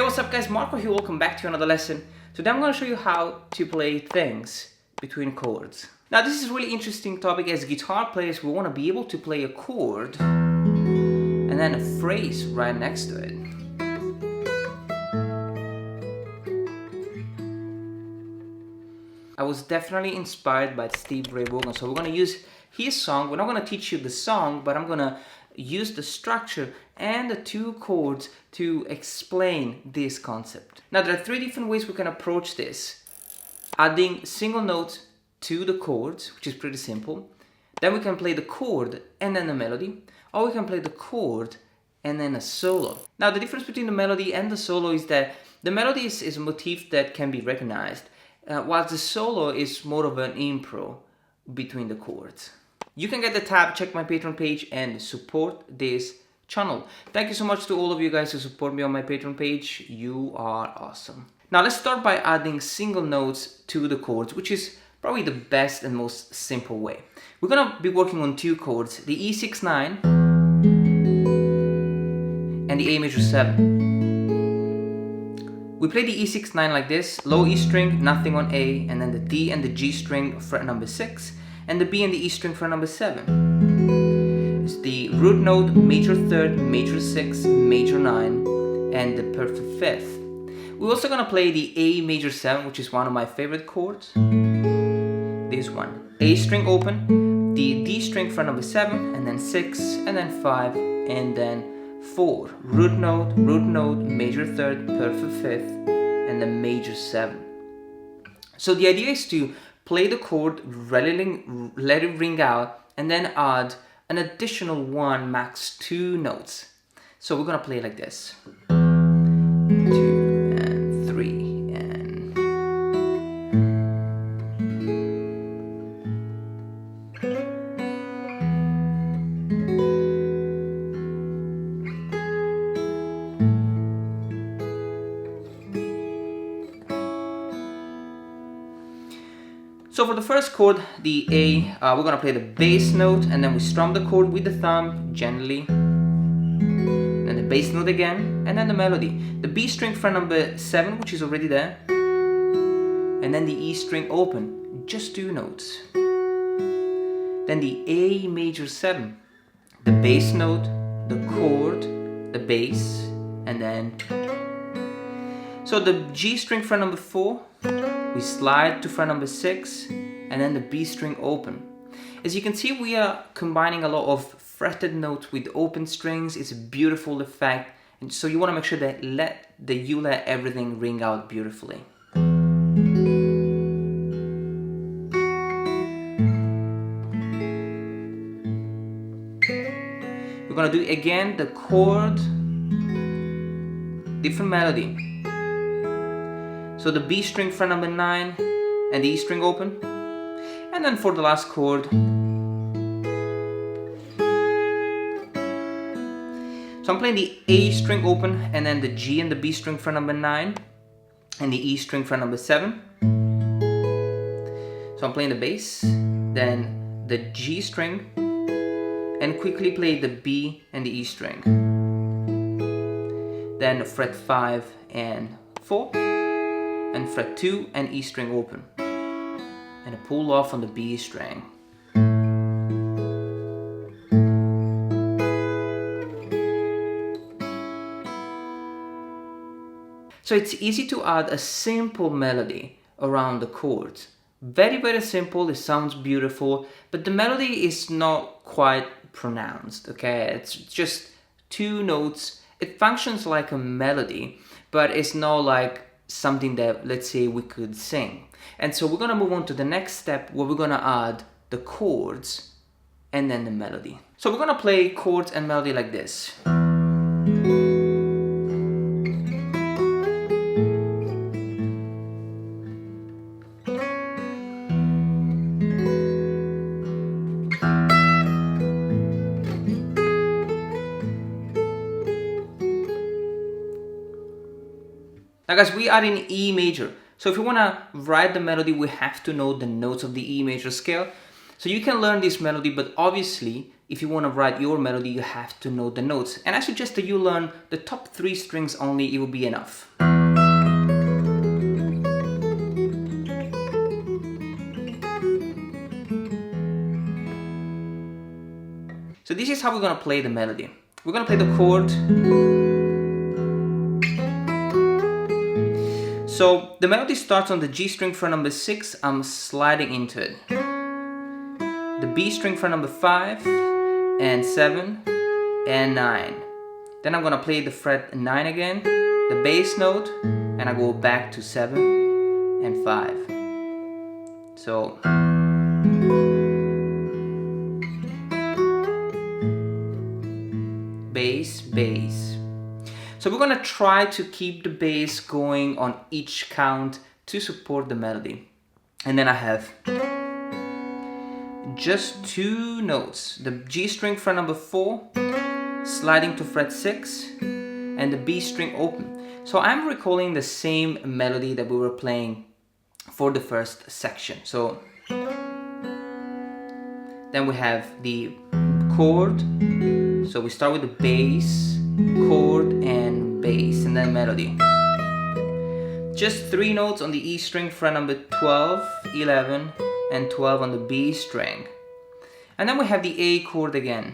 Hey, what's up guys, Marco here, welcome back to another lesson. Today I'm going to show you how to play things between chords. Now this is a really interesting topic. As guitar players, we want to be able to play a chord and then a phrase right next to it. I was definitely inspired by Stevie Ray Vaughan, so we're going to use his song. We're not going to teach you the song, but I'm going to use the structure and the two chords to explain this concept. Now there are three different ways we can approach this. Adding single notes to the chords, which is pretty simple. Then we can play the chord and then the melody, or we can play the chord and then a solo. Now the difference between the melody and the solo is that the melody is a motif that can be recognized, whilst the solo is more of an impro between the chords. You can get the tab, check my Patreon page and support this channel. Thank you so much to all of you guys who support me on my Patreon page. You are awesome. Now let's start by adding single notes to the chords, which is probably the best and most simple way. We're gonna be working on two chords, the E6-9 and the A major 7. We play the E6-9 like this, low E string, nothing on A, and then the D and the G string fret number 6, and the B and the E string fret number 7. It's the root note, major 3rd, major 6, major 9, and the perfect 5th. We're also gonna play the A major 7, which is one of my favorite chords. This one, A string open, the D string fret number 7, and then 6, and then 5, and then 4. Root note, major 3rd, perfect 5th, and the major 7. So the idea is to play the chord, let it ring out, and then add an additional 1, max 2 notes. So we're gonna play like this. 2 and 3 and... So for the first chord, the A, we're gonna play the bass note and then we strum the chord with the thumb gently. Then the bass note again, and then the melody. The B string fret number 7, which is already there. And then the E string open, just 2 notes. Then the A major 7, the bass note, the chord, the bass, and then... So the G string fret number 4, we slide to fret number 6, and then the B string open. As you can see, we are combining a lot of fretted notes with open strings. It's a beautiful effect, and so you want to make sure that you let everything ring out beautifully. We're gonna do again the chord, different melody. So the B string fret number 9 and the E string open. And then for the last chord, so I'm playing the A string open and then the G and the B string fret number 9 and the E string fret number 7. So I'm playing the bass, then the G string, and quickly play the B and the E string. Then fret 5 and 4. And fret 2 and E string open, and a pull off on the B string. So it's easy to add a simple melody around the chords. Very, very simple, it sounds beautiful, but the melody is not quite pronounced, okay? It's just 2 notes. It functions like a melody, but it's not like something that, let's say, we could sing. And so we're gonna move on to the next step where we're gonna add the chords and then the melody. So we're gonna play chords and melody like this. Now guys, we are in E major. So if you want to write the melody, we have to know the notes of the E major scale. So you can learn this melody, but obviously if you want to write your melody, you have to know the notes. And I suggest that you learn the top 3 strings only, it will be enough. So this is how we're going to play the melody. We're going to play the chord. So the melody starts on the G string fret number 6, I'm sliding into it. The B string fret number 5 and 7 and 9. Then I'm going to play the fret 9 again, the bass note, and I go back to 7 and 5. So bass, bass. So we're going to try to keep the bass going on each count to support the melody. And then I have just 2 notes. The G string fret number 4, sliding to fret 6, and the B string open. So I'm recalling the same melody that we were playing for the first section. So then we have the chord. So we start with the bass, chord, and bass, and then melody. Just 3 notes on the E string fret number 12, 11, and 12 on the B string. And then we have the A chord again.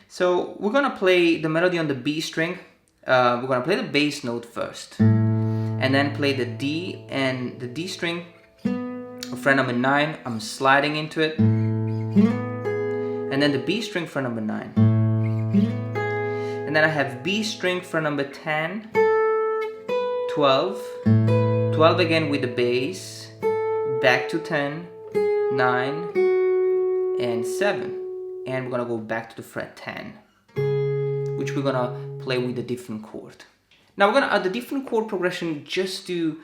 So we're gonna play the melody on the B string. We're gonna play the bass note first, and then play the D and the D string fret number 9. I'm sliding into it, and then the B string fret number 9, and then I have B string fret number 10, 12, 12 again with the bass, back to 10, 9, and 7. And we're gonna go back to the fret 10, which we're gonna play with a different chord. Now we're gonna add the different chord progression just to,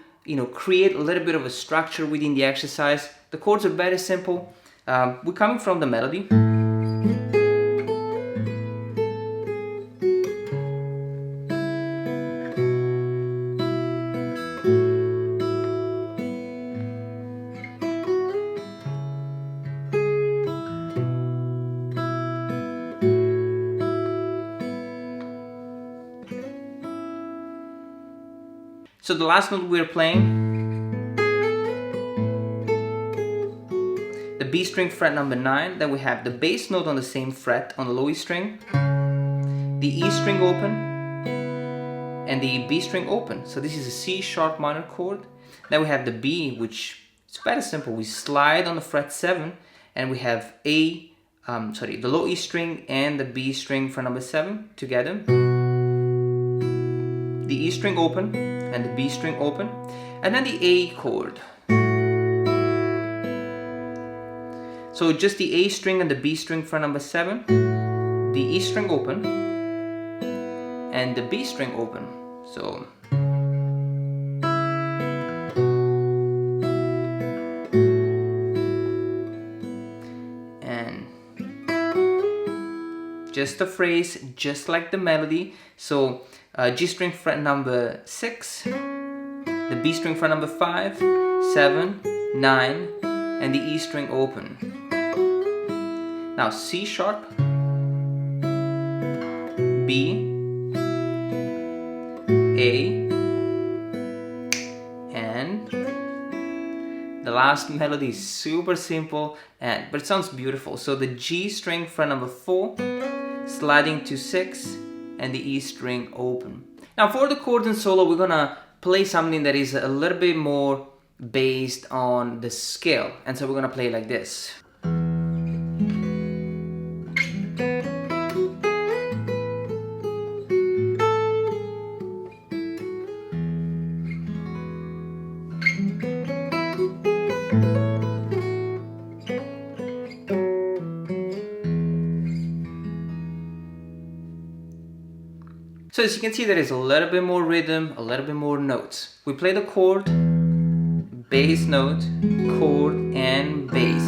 create a little bit of a structure within the exercise. The chords are very simple. We're coming from the melody. So the last note we're playing, the B string fret number 9, then we have the bass note on the same fret on the low E string, the E string open, and the B string open. So this is a C sharp minor chord. Then we have the B, which is very simple. We slide on the fret 7, and we have the low E string and the B string fret number 7 together. The E string open and the B string open, and then the A chord. So just the A string and the B string fret number 7, the E string open, and the B string open. So and just a phrase, just like the melody. So G string fret number 6, the B string fret number 5, 7, 9, and the E string open. Now C sharp, B, A, and the last melody is super simple, but it sounds beautiful. So the G string fret number 4, sliding to 6, and the E string open. Now for the chords and solo, we're gonna play something that is a little bit more based on the scale, and so we're gonna play like this. So as you can see, there is a little bit more rhythm, a little bit more notes. We play the chord, bass note, chord, and bass.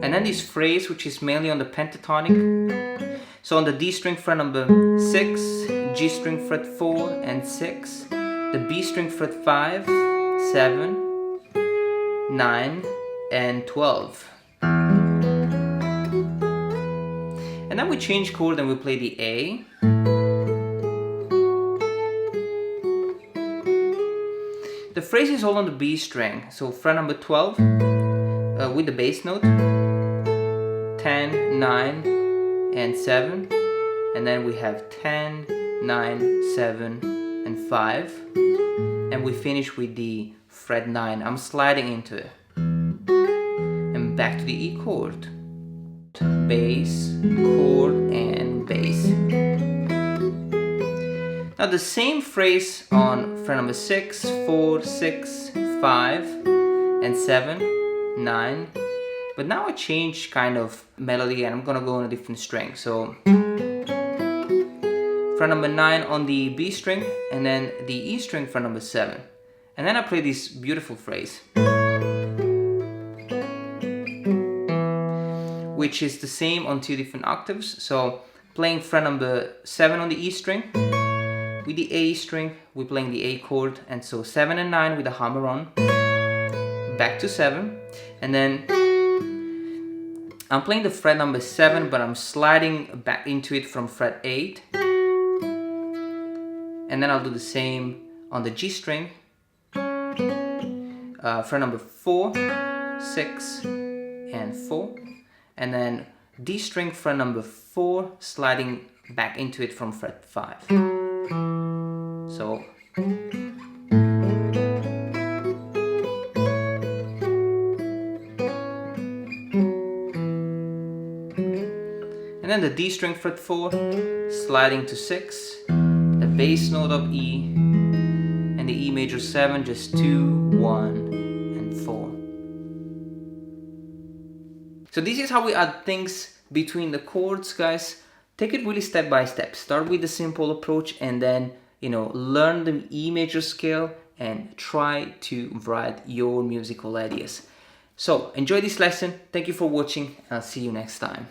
And then this phrase, which is mainly on the pentatonic. So on the D string fret number 6, G string fret 4 and 6, the B string fret 5, 7, 9, and 12. And then we change chord and we play the A. The phrase is all on the B string, so fret number 12 with the bass note, 10, 9, and 7, and then we have 10, 9, 7, and 5, and we finish with the fret 9. I'm sliding into it, and back to the E chord, bass, chord, and bass. Now the same phrase on fret number 6, 4, 6, 5, and 7, 9. But now I change kind of melody and I'm gonna go on a different string. So fret number 9 on the B string and then the E string fret number 7. And then I play this beautiful phrase, which is the same on 2 different octaves. So playing fret number 7 on the E string, with the A string, we're playing the A chord, and so 7 and 9 with the hammer on, back to 7, and then I'm playing the fret number 7, but I'm sliding back into it from fret 8, and then I'll do the same on the G string, fret number 4, 6, and 4, and then D string fret number 4, sliding back into it from fret 5. So and then the D string fret 4, sliding to 6, the bass note of E, and the E major 7, just 2, 1, and 4. So this is how we add things between the chords, guys. Take it really step by step. Start with the simple approach and then, learn the E major scale and try to write your musical ideas. So enjoy this lesson. Thank you for watching. I'll see you next time.